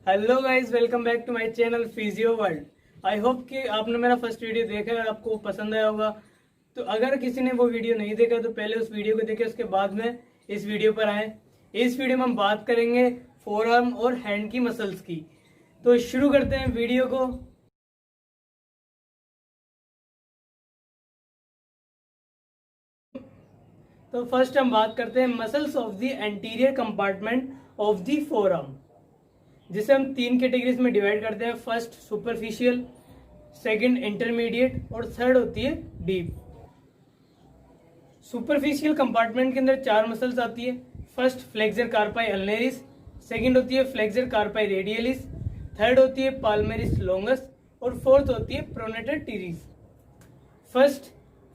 Hello guys, welcome back to my channel physio world. I hope कि आपने मेरा first video देखा है, आपको पसंद आया होगा। तो अगर किसी ने वो वीडियो नहीं देखा तो पहले उस वीडियो को देखें, उसके बाद में इस वीडियो पर आए। इस वीडियो में हम बात करेंगे फोर आर्म और हैंड की मसल्स की। तो शुरू करते हैं वीडियो को। तो फर्स्ट हम बात करते हैं muscles of the anterior compartment of the four arm, जिसे हम तीन कैटेगरीज में डिवाइड करते हैं। फर्स्ट सुपरफिशियल, सेकंड इंटरमीडिएट और थर्ड होती है डीप। सुपरफिशियल कंपार्टमेंट के अंदर चार मसल्स आती है। फर्स्ट फ्लेक्सर कार्पाई अल्नेरिस, सेकंड होती है फ्लेक्सर कार्पाई रेडियलिस, थर्ड होती है पाल्मेरिस लॉन्गस और फोर्थ होती है pronator teres. First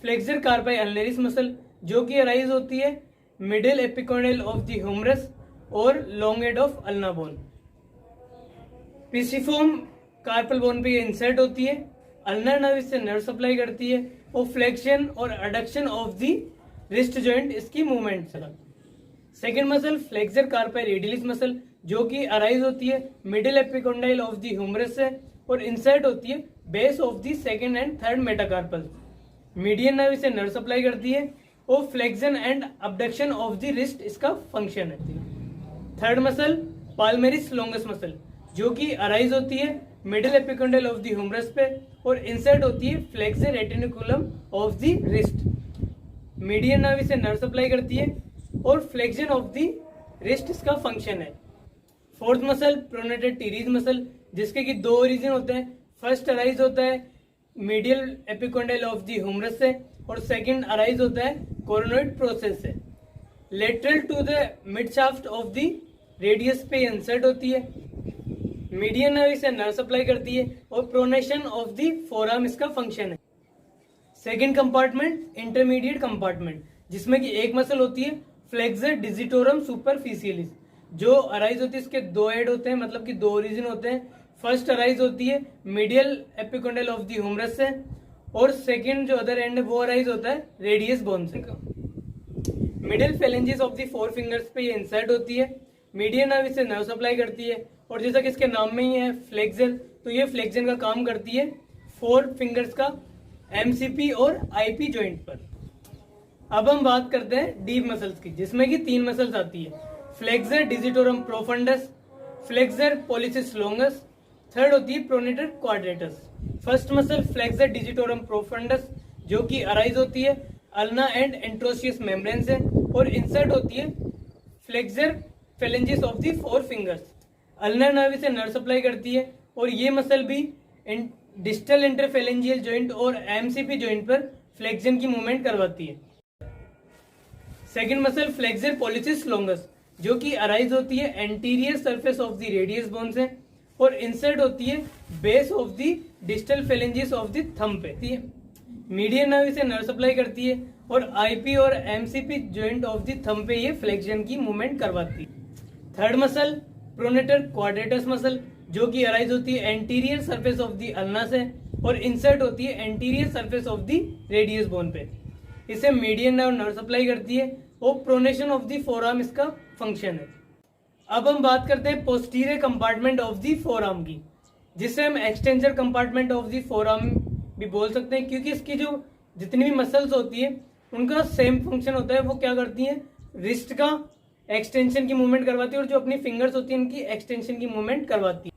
flexor carpi ulnaris muscle, जो कि अराइज होती है middle epicondyle of the humerus और long head of ulna bone. Pisiform carpal bone पे ये इंसर्ट होती है। अल्नर नर्व इससे नर्व सप्लाई करती है और फ्लेक्शन और adduction of the wrist joint इसकी movement. Second muscle flexor carpi radialis muscle, जो कि अराइज होती है middle epicondyle of the humerus से और इंसर्ट होती है base of the second and third metacarpal. Median nerve इसे नर्व सप्लाई करती है और flexion and abduction of the wrist इसका फंक्शन है। Third muscle palmaris longus muscle, जो कि अराइज होती है middle epicondyle of the humerus पे और इंसर्ट होती है flexor retinaculum of the wrist. Median nerve इसे नर्व सप्लाई करती है और फ्लेक्शन ऑफ द रिस्ट इसका फंक्शन है। Fourth muscle pronator teres muscle, जिसके कि दो ओरिजिन होते हैं। फर्स्ट अराइज होता है medial epicondyle of the humerus से और सेकंड अराइज होता है कोरोनोइड प्रोसेस से। Lateral to the mid shaft of the radius पे इंसर्ट होती है। मीडियन नर्व इसे नर्व सप्लाई करती है और प्रोनेशन ऑफ द फोरआर्म इसका फंक्शन है। सेकंड कंपार्टमेंट इंटरमीडिएट कंपार्टमेंट, जिसमें कि एक मसल होती है फ्लेक्सर डिजिटोरम सुपरफिशियलिस, जो अराइज होती है, इसके दो हेड होते हैं, मतलब कि दो ओरिजिन होते हैं। फर्स्ट अराइज होती है medial epicondyle of the humerus से और सेकंड जो अदर एंड है वो अराइज होता है रेडियस बोन से। Middle phalanges of the four fingers पे ये इंसर्ट होती है। मीडियन नर्व इसे नर्व सप्लाई करती है और जैसा कि इसके नाम में ही है फ्लेक्सर, तो ये फ्लेक्शन का काम करती है फोर फिंगर्स का एमसीपी और आईपी जॉइंट पर। अब हम बात करते हैं डीप मसल्स की, जिसमें कि तीन मसल्स आती है। Flexor digitorum profundis, flexor pollicis longus, third होती है pronator quadratus. First muscle flexor digitorum profundis, जो कि अराइज होती है अल्ना एंड एंट्रोसियस मेम्ब्रेन से और इंसर्ट होती है flexor phalanges of the four fingers. Ulnar nerve इसे नर्व सप्लाई करती है और ये मसल भी डिस्टल इंटरफेलेंजियल जॉइंट और एमसीपी जॉइंट पर फ्लेक्शन की मूवमेंट करवाती है। Second muscle flexor pollicis longus, जो कि अराइज होती है anterior surface of the radius bone से और इंसर्ट होती है base of the distal phalanges of the thumb पे। मीडियन नर्व इसे नर्व सप्लाई करती है और आईपी और MCP joint of the thumb पे ये फ्लेक्शन की मूवमेंट करवाती है। Third muscle pronator quadratus muscle, जो कि अराइज होती है anterior surface of the ulna से और इंसर्ट होती है anterior surface of the radius bone पे। इसे मीडियन नर्व सप्लाई करती है और प्रोनेशन ऑफ द फोरआर्म इसका फंक्शन है। अब हम बात करते हैं posterior compartment of the forearm की, जिसे हम extensor compartment of the forearm भी बोल सकते हैं, क्योंकि इसकी जो जितनी भी मसल्स होती है उनका सेम फंक्शन होता है। वो क्या करती है, रिस्ट का एक्सटेंशन की मूवमेंट करवाती है और जो अपनी फिंगर्स होती है उनकी एक्सटेंशन की मूवमेंट करवाती है।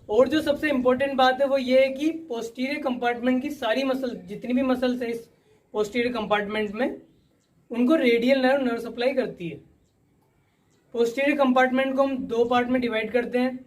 और जो सबसे इंपॉर्टेंट बात है वो ये है कि पोस्टीरियर कंपार्टमेंट की सारी मसल, जितनी भी मसल्स है इस पोस्टीरियर कंपार्टमेंट में, उनको रेडियल नर्व सप्लाई करती है। पोस्टीरियर कंपार्टमेंट को हम दो पार्ट में डिवाइड करते हैं,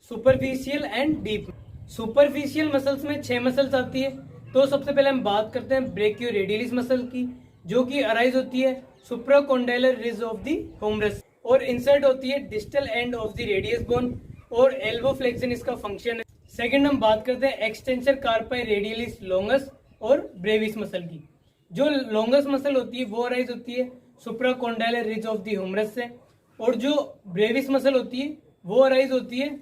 superficial and deep. Superficial muscles में 6 मसल्स आती है। तो सबसे पहले हम बात करते हैं ब्रेकियो रेडियलिस मसल की, जो कि अराइज होती है supracondylar ridge of the humerus और इंसर्ट होती है distal end of the radius bone और एल्बो फ्लेक्शन इसका फंक्शन है। सेकंड हम बात करते हैं एक्सटेंसर कार्पाई रेडियलिस लॉन्गस और ब्रेविस मसल की। जो लॉन्गस मसल होती है वो अराइज होती है supracondylar ridge of the humerus से और जो ब्रेविस मसल होती है वो अराइज होती है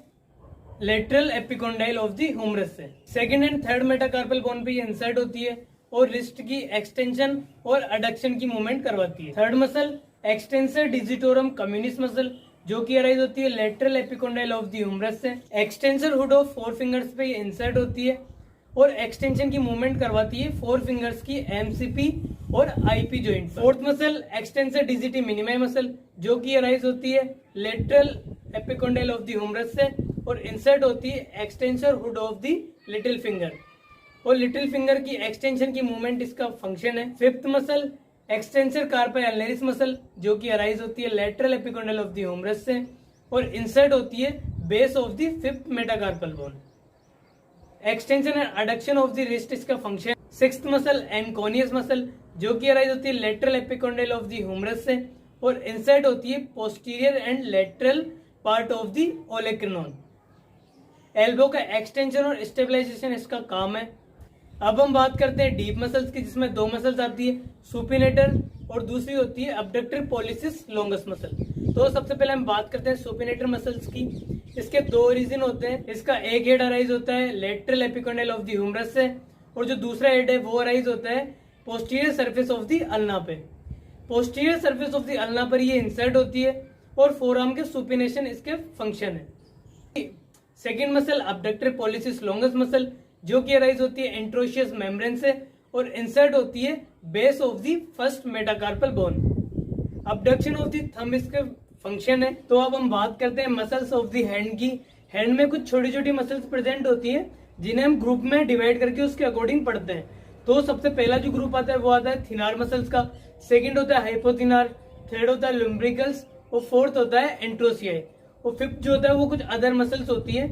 lateral epicondyle of the humerus से। Second and third metacarpal bone पे ये इंसर्ट होती है और रिस्ट की एक्सटेंशन और अडक्शन की मूवमेंट करवाती है। Third muscle extensor digitorum communis muscle, जो कि अराइज होती है lateral epicondyle of the humerus से। एक्सटेंसर हुड ऑफ 4 फिंगर्स पे इंसर्ट होती है और एक्सटेंशन की मूवमेंट करवाती है 4 फिंगर्स की एमसीपी और IP joint. Fourth muscle extensor digiti minimi muscle, जो कि अराइज होती है lateral epicondyle of the humerus से और इंसर्ट होती है extensor hood of the little finger, और लिटिल फिंगर की एक्सटेंशन की मूवमेंट इसका फंक्शन है। Fifth muscle extensor carpi ulnaris muscle, जो कि अराइज होती है lateral epicondyle of the humerus से और इंसर्ट होती है base of the fifth metacarpal bone. Extension and adduction of the wrist इसका function. Sixth muscle anconeus muscle, जो कि अराइज होती है lateral epicondyle of the humerus से और इंसर्ट होती है posterior and lateral part of the olecranon. Elbow का एक्सटेंशन और स्टेबलाइजेशन इसका काम है। अब हम बात करते हैं डीप मसल्स की, जिसमें 2 मसल्स आती है, सुपिनेटर और दूसरी होती है अबडक्टर पॉलिसिस लॉन्गस मसल। तो सबसे पहले हम बात करते हैं सुपिनेटर मसल्स की। इसके 2 रीजन होते हैं। इसका एक हेड अराइज होता है lateral epicondyle of the humerus से और जो दूसरा हेड है वो अराइज होता है posterior surface of the ulna पे। Posterior surface of the ulna पर ये इंसर्ट होती है और फोरआर्म के सुपिनेशन इसके फंक्शन है। Second muscle abductor pollicis longus muscle, जो कि अराइज होती है एंट्रोशियस मेम्ब्रेन से और इंसर्ट होती है base of the first metacarpal bone. Abduction of the thumb इसके फंक्शन है। तो अब हम बात करते हैं मसल्स ऑफ द हैंड की। हैंड में कुछ छोटी छोटी मसल्स प्रेजेंट होती है जिन्हें हम ग्रुप में डिवाइड करके उसके अकॉर्डिंग पढ़ते हैं। तो सबसे पहला जो ग्रुप आता है वो आता है थिनार मसल्स का, सेकंड होता है हाइपोथिनार, थर्ड होता है लुम्ब्रिकल्स और फोर्थ होता है एंट्रोसियाई और फिफ्थ जो होता है वो कुछ अदर मसल्स होती है।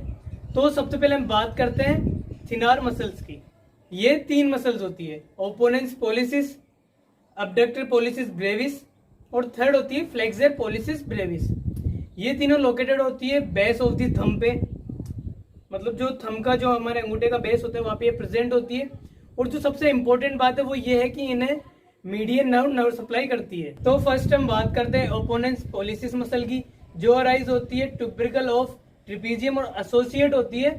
तो सबसे पहले हम बात करते हैं थिनार मसल्स की। ये 3 मसल्स होती है, ओपोनेंस पॉलिसिस, अबडक्टर पॉलिसिस ब्रेविस और थर्ड होती है फ्लेक्सर पॉलिसिस ब्रेविस। ये तीनों लोकेटेड होती है बेस ऑफ द थंब पे, मतलब जो थंब का जो हमारे अंगूठे का बेस होता है वहां पे प्रेजेंट होती है। और जो सबसे इंपॉर्टेंट बात है वो ये है कि इन्हें मीडियन नर्व सप्लाई करती है। तो फर्स्ट हम बात करते हैं ओपोनेंस पॉलिसिस मसल की, जो अराइज होती है ट्यूबरिकल ऑफ ट्रिपीजियम और एसोसिएट होती है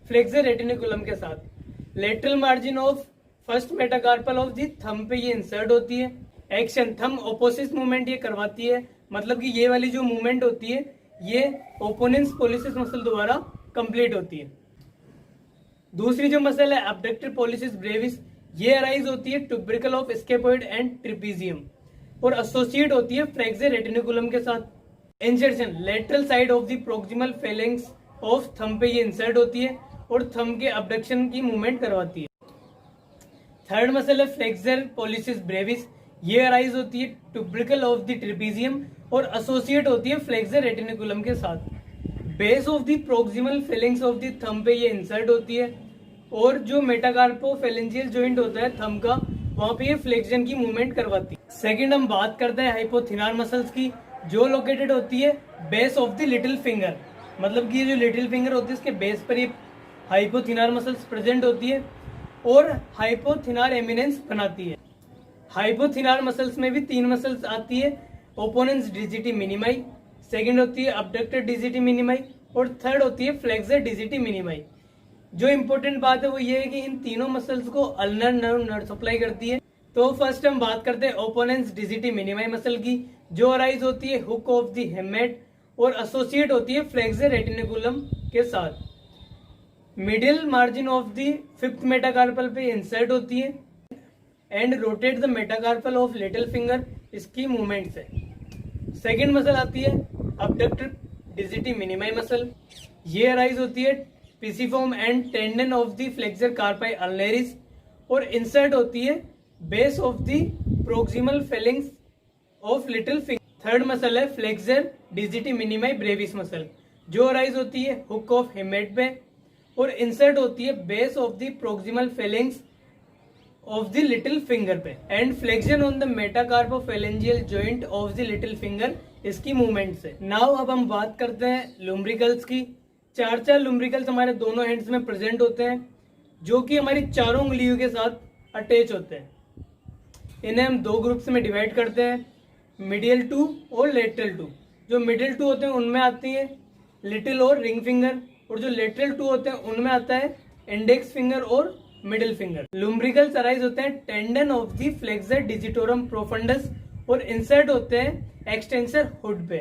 फ्लेक्सर रेटिनिकुलम के साथ। Lateral margin of first metacarpal of the thumb पे ये इंसर्ट होती है। एक्शन थंब ओपोसिस मूवमेंट ये करवाती है, मतलब कि ये वाली जो मूवमेंट होती है ये ओपोनेंस पॉलिसिस मसल द्वारा कंप्लीट होती है। दूसरी जो मसल है अबडक्टर पॉलिसिस ब्रेविस, ये अराइज होती है tubercle of scaphoid and trapezium और एसोसिएट होती है फ्लेक्सर रेटिनिकुलम के साथ। Insertion lateral side of the proximal phalanx of thumb पे ये इंसर्ट होती है और थंब के अबडक्शन की मूवमेंट करवाती है। थर्ड मसल है फ्लेक्सर पॉलिसिस ब्रेविस, ये अराइज होती है ट्यूबरिकल ऑफ द ट्रिपीजियम और एसोसिएट होती है फ्लेक्सर रेटिनिकुलम के साथ। Base of the proximal phalanx of the thumb पे ये इंसर्ट होती है और जो मेटाकार्पोफेलेंजियल जॉइंट होता है थंब का वहां पे ये फ्लेक्शन की मूवमेंट करवाती है। सेकंड हम बात करते हैं हाइपोथिनार मसल्स की, जो लोकेटेड होती है base of the little finger, मतलब कि ये जो लिटिल फिंगर होती है इसके बेस पर ये हाइपोथिनार मसल्स प्रेजेंट होती है और हाइपोथिनार एमिनेंस बनाती है। हाइपोथिनार मसल्स में भी 3 मसल्स आती है, ओपोनेंस डिजिटी मिनिमाई, सेकंड होती है अबडक्टर डिजिटी मिनिमाई और थर्ड होती है फ्लेक्सर डिजिटी मिनिमाई। जो इंपॉर्टेंट बात है वो ये है कि इन तीनों मसल्स को अल्नर नर्व सप्लाई करती है। तो फर्स्ट हम बात करते हैं ओपोनेंस डिजिटी मिनिमाई मसल की, जो अराइज होती है हुक ऑफ द हेमेट और एसोसिएट होती है फ्लेक्सर रेटिनिकुलम के साथ। Middle margin of the fifth metacarpal पे इंसर्ट होती है and rotate the metacarpal of little finger, इसकी मूवमेंट से। सेकेंड मसल आती है अबडक्टर डिजिटी मिनिमाई मसल, ये अराइज होती है pisiform and tendon of the flexor carpi ulnaris और इंसर्ट होती है base of the proximal phalanx of little finger. Third muscle है फ्लेक्सर डिजिटी मिनिमाई ब्रेविस मसल, जो अराइज होती है हुक ऑफ हेमेट पे और इंसर्ट होती है base of the proximal phalanx of the little finger पे and flexion on the metacarpophalangeal joint of the little finger, इसकी मूवमेंट से। नाउ अब हम बात करते हैं लुम्ब्रिकल्स की। 4 लुम्ब्रिकल्स हमारे दोनों हैंड्स में प्रेजेंट होते हैं, जो कि हमारी चारों उंगलियों के साथ अटैच होते हैं। इन्हें हम 2 ग्रुप्स में डिवाइड करते हैं, मिडियल 2 और लेटरल 2। जो मिडिल 2 होते हैं उनमें आती है लिटिल और रिंग फिंगर और जो लेटरल 2 होते हैं उनमें आता है इंडेक्स फिंगर और मिडिल फिंगर। लुम्ब्रिकल्स अराइज होते हैं tendon of the flexor digitorum profundis और इंसर्ट होते हैं एक्सटेंसर हुड पे।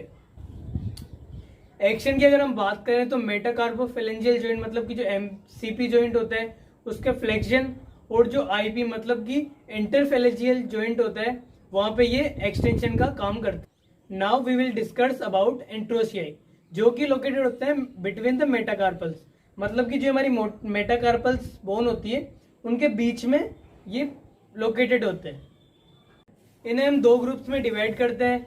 एक्शन की अगर हम बात करें तो मेटाकार्पोफेलेंजियल जॉइंट मतलब कि जो एमसीपी जॉइंट होता है उसके फ्लेक्शन, और जो आईपी मतलब कि इंटरफेलेंजियल जॉइंट होता है वहां पे ये एक्सटेंशन का काम करता है। Now we will discuss about interossei, जो कि लोकेटेड होते हैं बिटवीन द मेटाकार्पल्स, मतलब कि जो हमारी मेटाकार्पल्स बोन होती है उनके बीच में ये लोकेटेड होते हैं। इन्हें हम दो ग्रुप्स में डिवाइड करते हैं,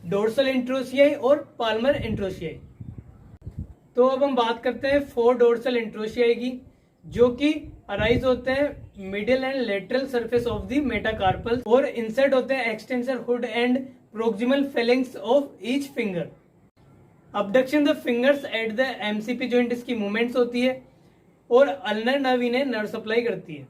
डोर्सल इंट्रोशियाई और पाल्मर इंट्रोशियाई। तो अब हम बात करते हैं फोर डोर्सल इंट्रोशियाई की, जो कि अराइज होते हैं middle and lateral surface of the metacarpal और इंसर्ट होते हैं extensor hood and proximal phalanx of each finger. Abduction the fingers at the MCP joint इसकी मूवमेंट्स होती है, और अल्नर नर्व इन्हें नर्व सप्लाई करती है।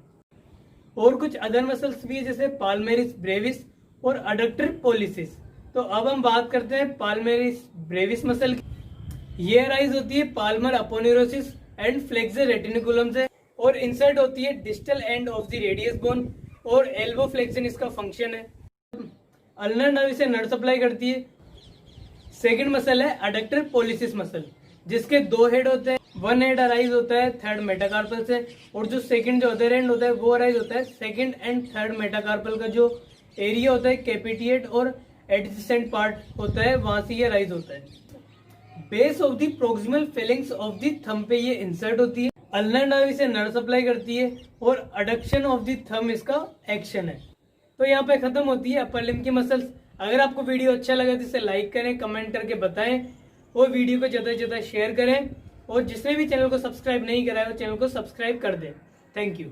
और कुछ अदर मसल्स भी है जैसे पाल्मेरिस ब्रेविस और अडक्टर पोलिसिस। तो अब हम बात करते हैं पाल्मेरिस ब्रेविस मसल की। ये अराइज होती है पाल्मर अपोन्यूरोसिस एंड फ्लेक्सर रेटिनिकुलम से, और इंसर्ट होती है distal end of the radius bone, और एल्बो फ्लेक्शन इसका फंक्शन है। अल्नर नर्व इसे नर्व सप्लाई करती है। सेकंड मसल है अडक्टर पोलिसिस मसल, जिसके दो हेड होते हैं। वन हेड अराइज होता है थर्ड मेटाकार्पल से, और जो सेकंड जो अदर एंड होता है वो अराइज होता है सेकंड एंड थर्ड मेटाकार्पल का जो एरिया होता है कैपिटिएट और एडजेसेंट पार्ट होता है, वहां से ये राइज होता है। Base of the proximal phalanx of the thumb पे ये इंसर्ट होती है। अल्नर नर्व इसे नर्व सप्लाई करती है, और अडक्शन ऑफ द थंब इसका एक्शन है। तो यहाँ पे खत्म होती है अपर लिम्ब की मसल्स। अगर आपको वीडियो अच्छा लगा तो इसे लाइक करें, कमेंट करके बताएं, और वीडियो को ज्यादा से ज्यादा शेयर करें, और जिसने भी चैनल को सब्सक्राइब नहीं करा है वो चैनल को सब्सक्राइब कर दें। Thank you.